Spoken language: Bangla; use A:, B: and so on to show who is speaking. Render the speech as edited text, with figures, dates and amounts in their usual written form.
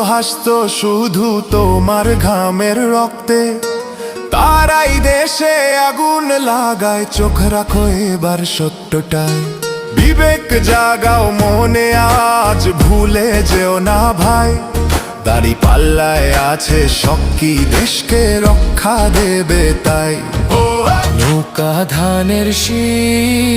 A: হাসতো শুধু তোমার ঘামের রক্তে। তারাই দেশে আগুন লাগায়, চোখ রাখো এবার সত্যটাই। বিবেক জাগাও মনে, আজ ভুলে যেও না ভাই। দাড়ি পাল্লায় আছে শক্তি, দেশকে রক্ষা দেবে তাই।
B: নৌকা ধানের শীষ